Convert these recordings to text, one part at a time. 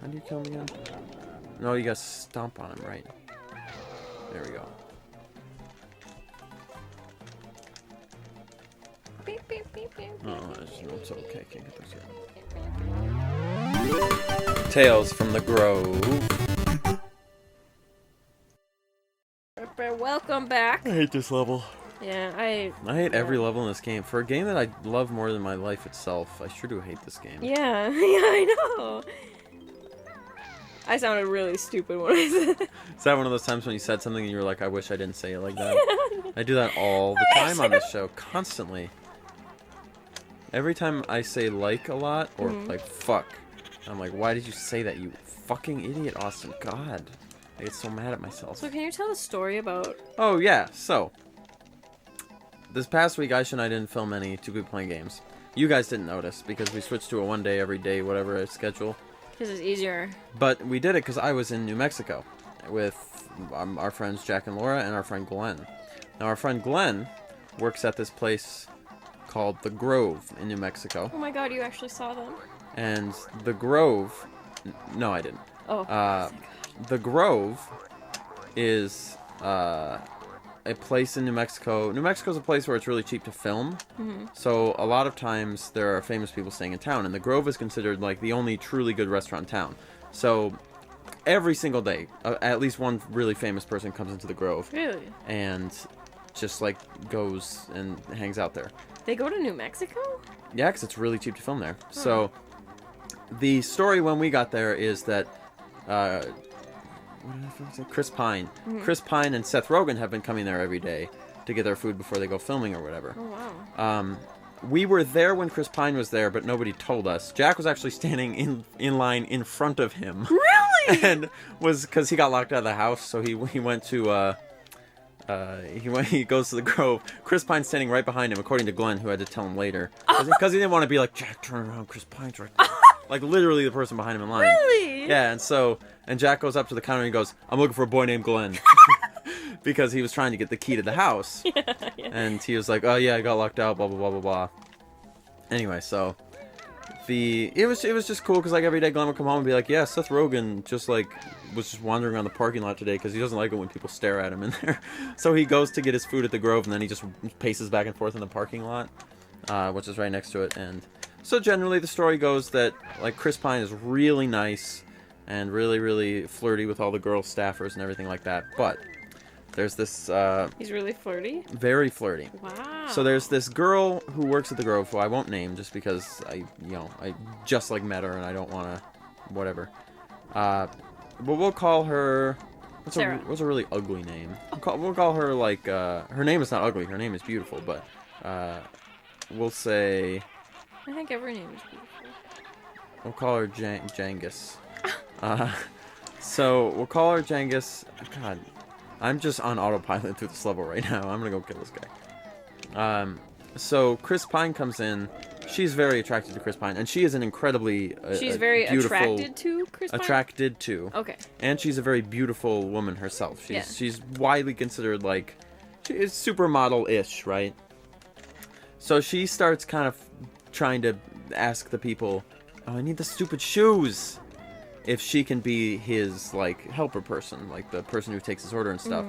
How do you kill him again? No, you gotta stomp on him, right? There we go. Beep, beep, beep, beep, Oh, it's okay. Can't get this yet. Tales from the Grove. Welcome back. I hate this level. Yeah, I hate every level in this game. For a game that I love more than my life itself, I sure do hate this game. Yeah, I know. I sounded really stupid when I said it. Is that one of those times when you said something and you were like, I wish I didn't say it like that? I do that all the time on this show, constantly. Every time I say like a lot, or like fuck, I'm like, why did you say that, you fucking idiot, Austin? God. I get so mad at myself. So can you tell the story about... Oh, yeah, so. This past week, Aisha and I didn't film any Two People Playing Games. You guys didn't notice, because we switched to a one day, every day, whatever schedule. Because it's easier. But we did it because I was in New Mexico with our friends Jack and Laura and our friend Glenn. Now, our friend Glenn works at this place called The Grove in New Mexico. Oh my god, you actually saw them. And The Grove... No, I didn't. Oh, The Grove is a place in New Mexico. New Mexico is a place where it's really cheap to film. So a lot of times there are famous people staying in town, and The Grove is considered like the only truly good restaurant in town. So every single day, at least one really famous person comes into The Grove. Really? And just like goes and hangs out there. They go to New Mexico? Yeah, because it's really cheap to film there. So the story when we got there is that what did I forget to say? Chris Pine. Chris Pine and Seth Rogen have been coming there every day to get their food before they go filming or whatever. Oh, wow. We were there when Chris Pine was there, but nobody told us. Jack was actually standing in line in front of him. Really? And was, because he got locked out of the house, so he went to, he goes to The Grove. Chris Pine's standing right behind him, according to Glenn, who had to tell him later. Because he didn't want to be like, Jack, turn around, Chris Pine's right there. Like, literally the person behind him in line. Really? Yeah, and Jack goes up to the counter and he goes, I'm looking for a boy named Glenn. Because he was trying to get the key to the house. Yeah. And he was like, oh yeah, I got locked out, blah, blah, blah, blah, blah. Anyway, so, it was just cool, because like every day Glenn would come home and be like, yeah, Seth Rogen just like, was just wandering around the parking lot today, because he doesn't like it when people stare at him in there. So he goes to get his food at the Grove, and then he just paces back and forth in the parking lot, which is right next to it, and... So generally the story goes that like Chris Pine is really nice and really, really flirty with all the girl staffers and everything like that. But there's this He's really flirty? very flirty. Wow. So there's this girl who works at the Grove who I won't name just because I just like met her and I don't want to whatever. But we'll call her Sarah. What's a really ugly name? We'll call her like her name is not ugly, her name is beautiful, but we'll say I think every name is beautiful. we'll call her Jangus. So we'll call her Jangus. God, I'm just on autopilot through this level right now. I'm gonna go kill this guy. So Chris Pine comes in. She's very attracted to Chris Pine, and she is an incredibly She's very beautiful, attracted to Chris Pine? attracted to. Okay. And she's a very beautiful woman herself. Yeah. She's widely considered like she's supermodel-ish, right? So she starts kind of trying to ask the people, oh, I need the stupid shoes, if she can be his like helper person, like the person who takes his order and stuff.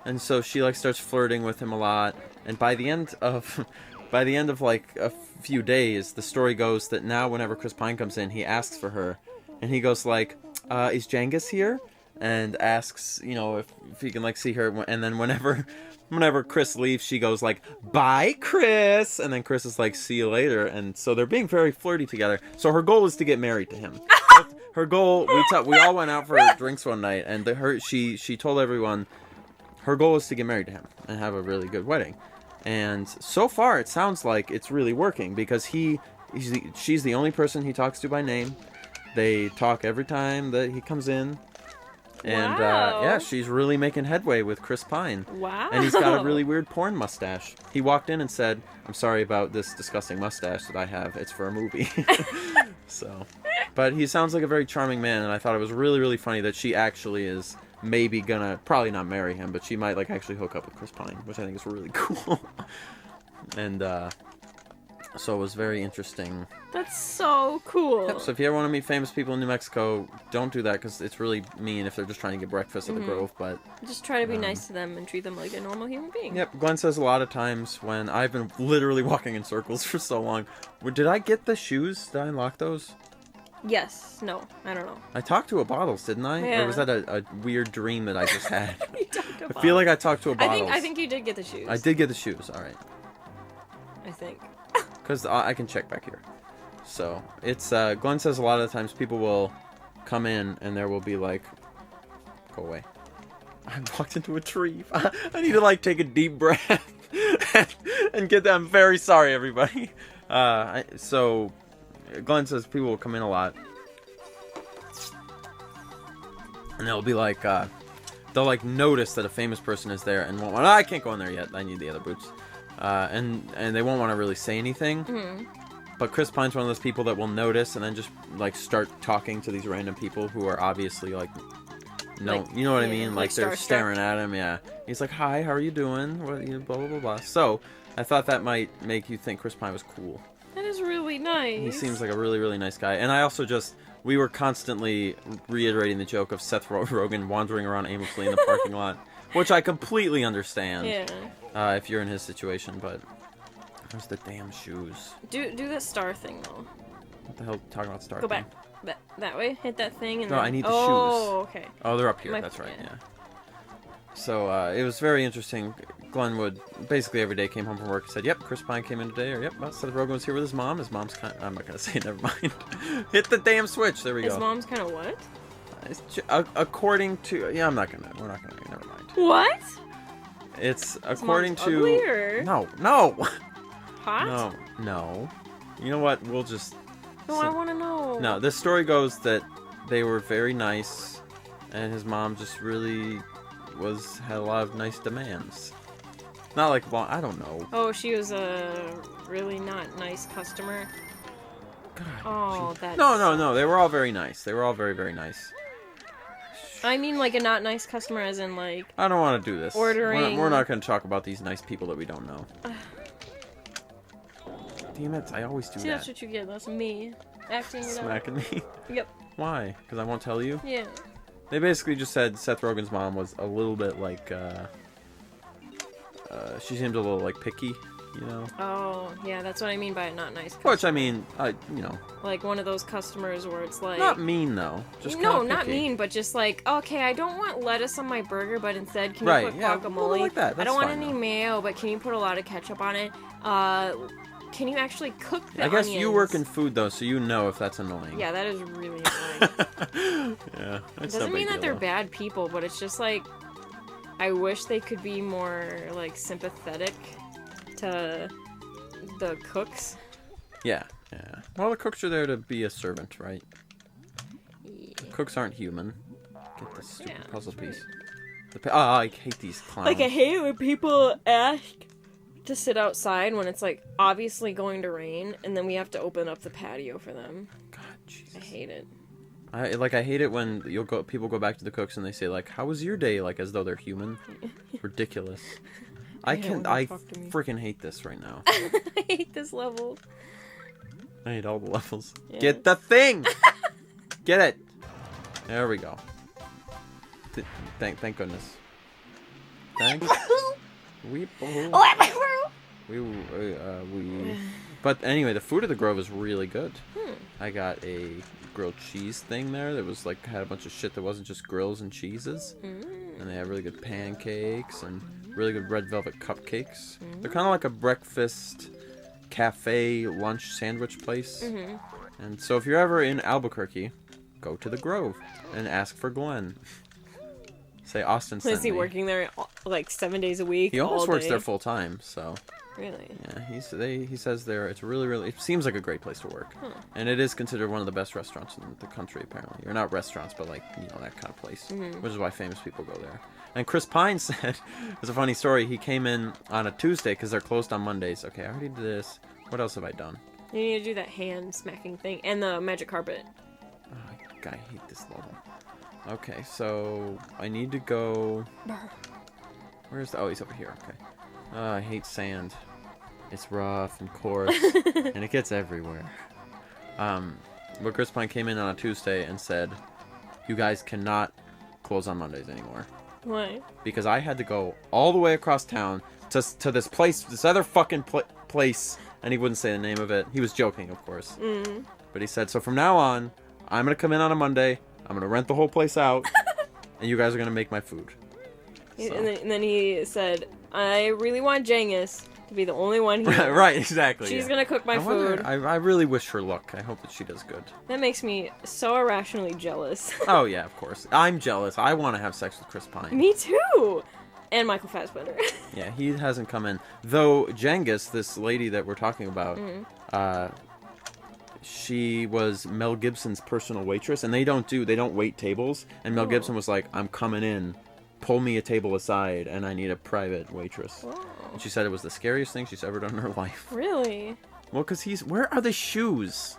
And so she like starts flirting with him a lot, and by the end of like a few days, the story goes that now whenever Chris Pine comes in, he asks for her, and he goes like, is Jangus here? And asks, you know, if he can like see her, and then whenever Chris leaves, she goes like, bye, Chris, and then Chris is like, see you later. And so they're being very flirty together. So her goal is to get married to him. Her goal, we all went out for drinks one night, and she told everyone her goal is to get married to him and have a really good wedding. And so far it sounds like it's really working, because she's the only person he talks to by name. They talk every time that he comes in. And, Wow. Yeah, she's really making headway with Chris Pine. Wow. And he's got a really weird porn mustache. He walked in and said, I'm sorry about this disgusting mustache that I have. It's for a movie. So, but he sounds like a very charming man, and I thought it was really, really funny that she actually is maybe gonna, probably not marry him, but she might, like, actually hook up with Chris Pine, which I think is really cool. And, So it was very interesting. That's so cool. Yep, so if you ever want to meet famous people in New Mexico, don't do that because it's really mean if they're just trying to get breakfast at the Grove. But just try to be nice to them and treat them like a normal human being. Yep, Glenn says a lot of times when I've been literally walking in circles for so long. Did I get the shoes? Did I unlock those? Yes. No. I don't know. I talked to a Bottles, didn't I? Yeah. Or was that a weird dream that I just had? You talked about I feel like I talked to a Bottles. I think you did get the shoes. I did get the shoes, alright. I think. Because I can check back here. So, it's, Glenn says a lot of the times people will come in and there will be like, go away. I walked into a tree. I need to like take a deep breath and get that. I'm very sorry, everybody. So, Glenn says people will come in a lot. And they'll be like, they'll like notice that a famous person is there and won't want, I can't go in there yet. I need the other boots. And they won't want to really say anything. Mm-hmm. But Chris Pine's one of those people that will notice and then just like start talking to these random people who are obviously like, no, like, you know what I mean? Like they're starstruck. staring at him. Yeah. He's like, "Hi, how are you doing?" What, you blah blah blah blah. So I thought that might make you think Chris Pine was cool. That is really nice. He seems like a really really nice guy. And I also we were constantly reiterating the joke of Seth Rogen wandering around aimlessly in the parking lot, which I completely understand. Yeah. If you're in his situation, but. Where's the damn shoes? Do that star thing though. What the hell? Talking about star. Go back. That way. Hit that thing and No, then... I need the shoes. Oh, okay. Oh, they're up here. That's right. Yeah. So it was very interesting. Glenn would basically every day came home from work and said, "Yep, Chris Pine came in today," or "Yep, well, Seth Rogen was here with his mom. His mom's kind. I'm not gonna say it. Never mind. Hit the damn switch. There we go. His mom's kind of what? According to I'm not gonna. We're not gonna. Never mind. What? It's His according mom's to. Ugly or... No. Hot? No. You know what? We'll just... No, I want to know. No, this story goes that they were very nice, and his mom just really had a lot of nice demands. Not like, well, I don't know. Oh, she was a really not nice customer? God. Oh, that's... No. They were all very nice. They were all very, very nice. I mean, like, a not nice customer as in, like... I don't want to do this. Ordering... We're not going to talk about these nice people that we don't know. Damn it, I always do See, that. that's what you get. That's me. Acting it out. Smacking me? Yep. Why? Because I won't tell you? Yeah. They basically just said Seth Rogen's mom was a little bit like, she seemed a little, like, picky, you know? Oh, yeah, that's what I mean by a not nice customer. Which, I mean, you know. Like, one of those customers where it's like... Not mean, though. Just No, kinda not picky. mean, but just like, okay, I don't want lettuce on my burger, but instead, can you put yeah, guacamole? like that. I That's don't want fine, any though. mayo, but can you put a lot of ketchup on it? Can you actually cook the I guess onions? you work in food, though, so you know if that's annoying. Yeah, that is really annoying. Yeah, It doesn't mean that they're bad people, but it's just like, I wish they could be more, like, sympathetic to the cooks. Yeah. Well, the cooks are there to be a servant, right? Yeah. The cooks aren't human. Get this stupid Yeah, puzzle true. piece. I hate these clowns. Like, I hate it when people ask to sit outside when it's, like, obviously going to rain, and then we have to open up the patio for them. God, Jesus. I hate it. I hate it when people go back to the cooks and they say, like, "How was your day?" Like, as though they're human. Ridiculous. I hate it when they I talk to me. freaking hate this right now. I hate this level. I hate all the levels. Yeah. Get the thing! Get it! There we go. Thank goodness. Thank. But anyway, the food at the Grove is really good. I got a grilled cheese thing there that was like had a bunch of shit that wasn't just grills and cheeses. And they have really good pancakes and really good red velvet cupcakes. They're kind of like a breakfast cafe lunch sandwich place. And so if you're ever in Albuquerque, go to the Grove and ask for Glenn. Say Austin sent Is he me. working there like 7 days a week? He almost all works day? there full time, so Really? yeah. He says there it's really it seems like a great place to work, and it is considered one of the best restaurants in the country apparently. Or not restaurants, but like that kind of place, which is why famous people go there. And Chris Pine said, it's a funny story. He came in on a Tuesday because they're closed on Mondays. Okay, I already did this. What else have I done? You need to do that hand smacking thing and the magic carpet. Oh, I hate this level. Okay, so I need to go. Where's the? Oh, he's over here. Okay. I hate sand. It's rough and coarse, and it gets everywhere. But Chris Pine came in on a Tuesday and said, "You guys cannot close on Mondays anymore." Why? Because I had to go all the way across town to this place, this other fucking place, and he wouldn't say the name of it. He was joking, of course. Mm. But he said, so from now on, I'm going to come in on a Monday, I'm going to rent the whole place out, and you guys are going to make my food. So. And then he said, I really want Jengis to be the only one here. Right, exactly. She's gonna cook my food. I really wish her luck. I hope that she does good. That makes me so irrationally jealous. Oh, yeah, of course. I'm jealous. I want to have sex with Chris Pine. Me too! And Michael Fassbender. Yeah, he hasn't come in. Though, Jengis, this lady that we're talking about, she was Mel Gibson's personal waitress, and they don't wait tables. And Mel Gibson was like, I'm coming in. Pull me a table aside, and I need a private waitress. Whoa. And she said it was the scariest thing she's ever done in her life. Really? Well, because where are the shoes?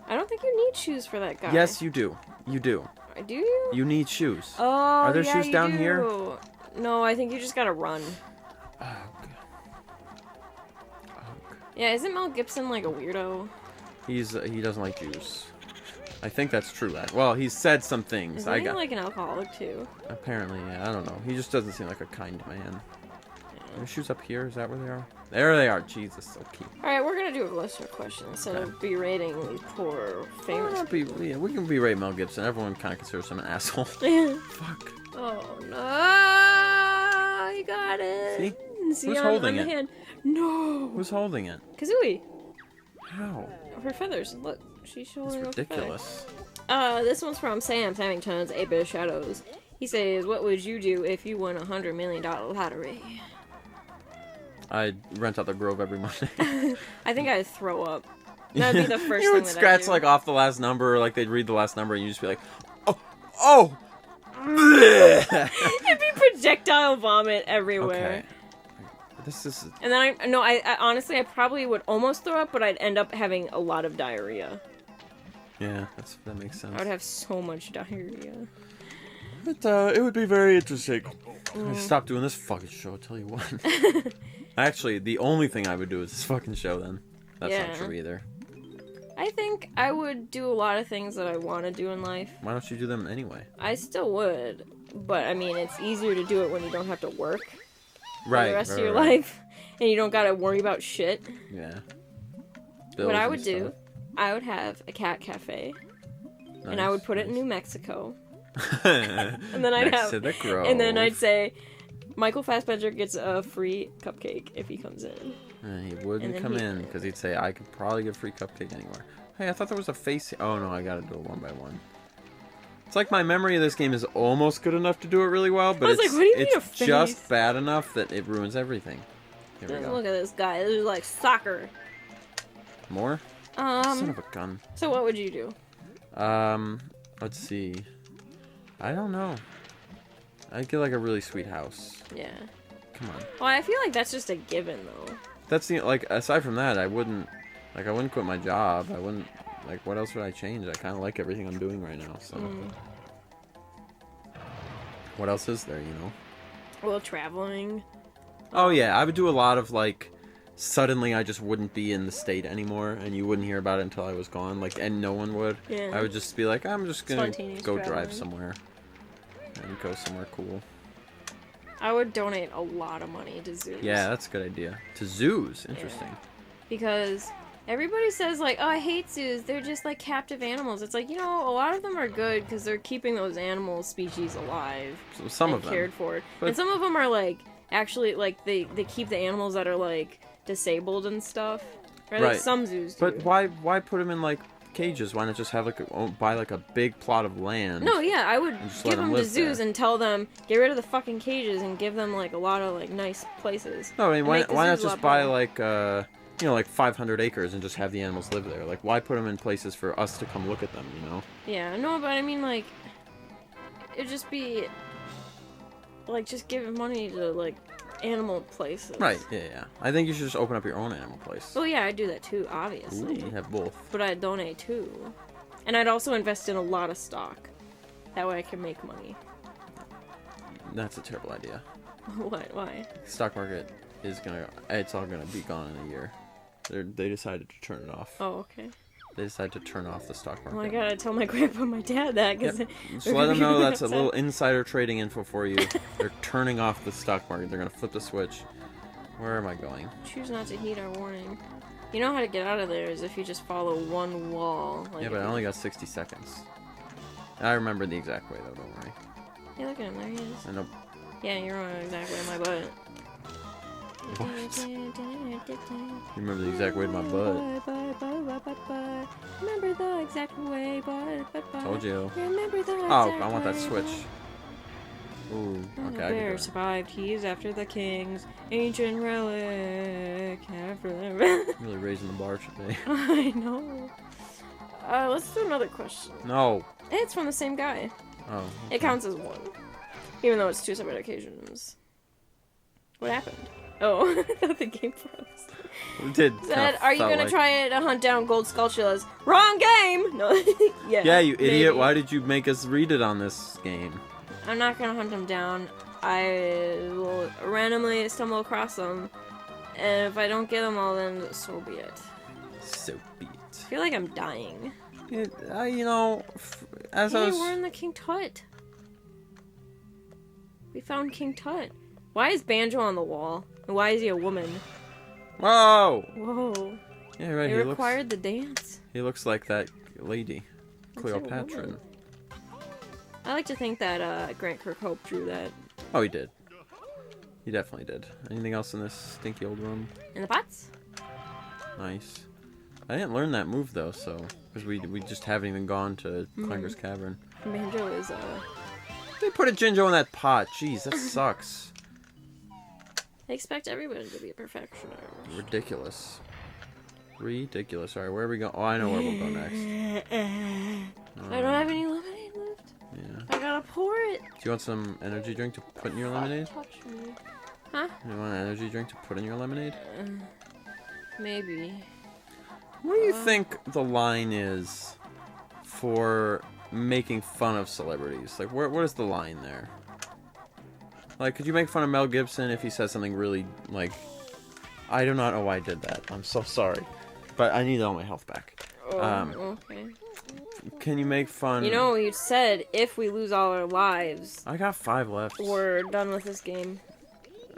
I don't think you need shoes for that guy. Yes, you do. You do. Do you? You need shoes. Oh, are there yeah, shoes down do. here? No, I think you just gotta run. Oh, God. Yeah, isn't Mel Gibson like a weirdo? He doesn't like Jews. I think that's true. Well, he's said some things. Isn't he like an alcoholic too? Apparently, yeah. I don't know. He just doesn't seem like a kind man. Are the shoes up here? Is that where they are? There they are. Jesus, so cute. Alright, we're gonna do a listener question instead of berating these poor famous people. Yeah, we can berate Mel Gibson. Everyone kind of considers him an asshole. Fuck. Oh no! You got it. See? Who's holding it? Hand. No. Who's holding it? Kazooie. How? Her feathers. Look, she's holding That's ridiculous. This one's from Sam Samington's 8-Bit Shadows. He says, "What would you do if you won $100 million lottery?" I'd rent out the Grove every Monday. I think I'd throw up. That'd be the first you thing would that scratch I'd do. like off the last number, or like they'd read the last number, and you'd just be like, oh. It'd be projectile vomit everywhere. Okay. This is. And then I honestly I probably would almost throw up, but I'd end up having a lot of diarrhea. Yeah, that makes sense. I would have so much diarrhea. But it would be very interesting. Stop doing this fucking show, I'll tell you what. Actually, the only thing I would do is this fucking show then. That's not true either. I think I would do a lot of things that I want to do in life. Why don't you do them anyway? I still would, but I mean, it's easier to do it when you don't have to work for the rest of your life, and you don't gotta worry about shit. Yeah. What I would do, I would have a cat cafe, and I would put it in New Mexico. And then I'd say, Michael Fassbender gets a free cupcake if he comes in. He wouldn't come in because he'd say, I could probably get a free cupcake anywhere. Hey, I thought there was a face. Oh no, I gotta do it one by one. It's like my memory of this game is almost good enough to do it really well, but it's just bad enough that it ruins everything. Here we go. Look at this guy. This is like soccer. More? Son of a gun. So what would you do? Let's see. I don't know. I'd get like a really sweet house. Yeah. Come on. Well, I feel like that's just a given, though. That's the aside from that, I wouldn't quit my job. I wouldn't what else would I change? I kind of like everything I'm doing right now. So. What else is there? You know. Well, traveling. Oh yeah, I would do a lot of suddenly I just wouldn't be in the state anymore, and you wouldn't hear about it until I was gone. And no one would. Yeah. I would just be like, I'm just gonna go traveling. drive somewhere, and go somewhere cool. I would donate a lot of money to zoos. Yeah, that's a good idea. To zoos, interesting. Yeah. Because everybody says oh, I hate zoos. They're just like captive animals. It's a lot of them are good because they're keeping those animal species alive. So some of them cared for, and some of them are actually they keep the animals that are disabled and stuff. Right? Like some zoos do. But why put them in cages? Why not just have buy a big plot of land? No, yeah, I would give them to zoos and tell them get rid of the fucking cages and give them a lot of nice places. No, I mean why not just buy 500 acres and just have the animals live there? Why put them in places for us to come look at them? You know? Yeah, no, but I mean it'd just be just giving money to animal places. Right, yeah. I think you should just open up your own animal place. Well, yeah, I'd do that too, obviously. Ooh, you have both. But I'd donate too. And I'd also invest in a lot of stock. That way I can make money. That's a terrible idea. What? Why? Stock market is it's all gonna be gone in a year. They decided to turn it off. Oh, okay. They decided to turn off the stock market. Well, I gotta tell my grandpa and my dad that. Cause Just let them know that's a little insider trading info for you. They're turning off the stock market. They're gonna flip the switch. Where am I going? Choose not to heed our warning. You know how to get out of there is if you just follow one wall. Like, yeah, but I only got 60 seconds. I remember the exact way, though, don't worry. Hey, look at him. There he is. I know. Yeah, you're on the exact way of my butt. What? You remember the exact way to my butt. Remember the exact way, butt. Told you. Remember the exact I want that switch. Ooh, okay, the I bear can do it. survived. He is after the king's ancient relic. Really raising the bar today. I know. Let's do another question. No. It's from the same guy. Oh. Okay. It counts as one. Even though it's two separate occasions. What happened? Oh, I thought the game froze. We did. Said, are you gonna try to hunt down gold sculptulas? Wrong game! No. Yeah. Yeah, you idiot. Maybe. Why did you make us read it on this game? I'm not gonna hunt them down. I will randomly stumble across them. And if I don't get them all, then so be it. So be it. I feel like I'm dying. You know, as I was... we're in the King Tut. We found King Tut. Why is Banjo on the wall? And why is he a woman? Whoa! Whoa. Yeah, right. They required the dance. He looks like that lady, Cleopatra. I like to think that Grant Kirkhope drew that. Oh, he did. He definitely did. Anything else in this stinky old room? In the pots? Nice. I didn't learn that move though, so because we just haven't even gone to Clanger's Cavern. Banjo is They put a Jinjo in that pot. Jeez, that sucks. I expect everybody to be a perfectioner. Ridiculous. Ridiculous. Alright, where are we going? Oh, I know where we'll go next. I don't have any lemonade left. Yeah. I gotta pour it. Do you want some energy drink to put in your lemonade? Touch me. Huh? You want an energy drink to put in your lemonade? Maybe. What do you think the line is for making fun of celebrities? Like, what is the line there? Like, could you make fun of Mel Gibson if he says something really, like... I do not know why I did that. I'm so sorry. But I need all my health back. Okay. Can you make fun... You know, you said if we lose all our lives... I got 5 left. We're done with this game.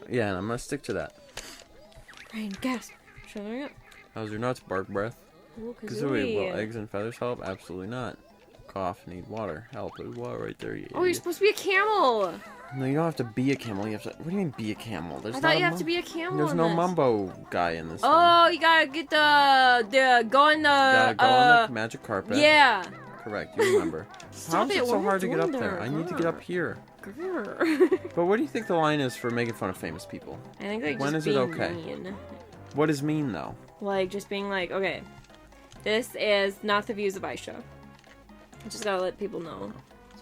Yeah, and I'm gonna stick to that. Rain, gasp. Shut up. How's your nuts, bark breath? Kazooie. Will eggs and feathers help? Absolutely not. Cough, need water. Help, there's water right there, you Oh, you're idiot. supposed to be a camel! No, you don't have to be a camel. You have to... What do you mean be a camel? There's I thought you have to be a camel. There's in no this. Mumbo guy in this Oh, one. you gotta get the go in the You gotta go on the magic carpet. Yeah. Correct, you remember. Stop How is it, it so what are hard to you get up doing there? there? I need to get up here. Grr. But what do you think the line is for making fun of famous people? I think like When just is it being okay? mean. What is mean, though? Like just being like, okay, this is not the views of Aisha. I just gotta let people know.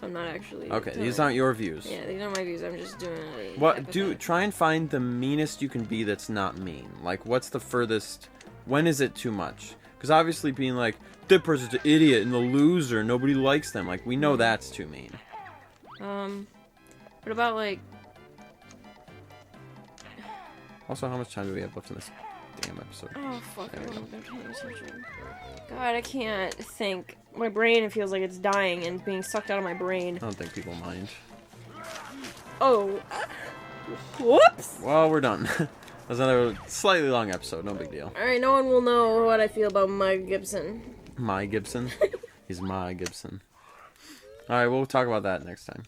So I'm not actually. Okay, these aren't your views. Yeah, these aren't my views. I'm just doing it. What try and find the meanest you can be that's not mean. Like, what's the furthest? When is it too much? Because obviously being like, that person's an idiot and the loser, nobody likes them. Like, we know that's too mean. What about like? Also, how much time do we have left in this damn episode? Oh fuck! I don't know paying attention. God, I can't think. My brain feels like it's dying and being sucked out of my brain. I don't think people mind. Oh. Whoops! Well, we're done. That was another slightly long episode. No big deal. Alright, no one will know what I feel about Mike Gibson. My Gibson? He's my Gibson. Alright, we'll talk about that next time.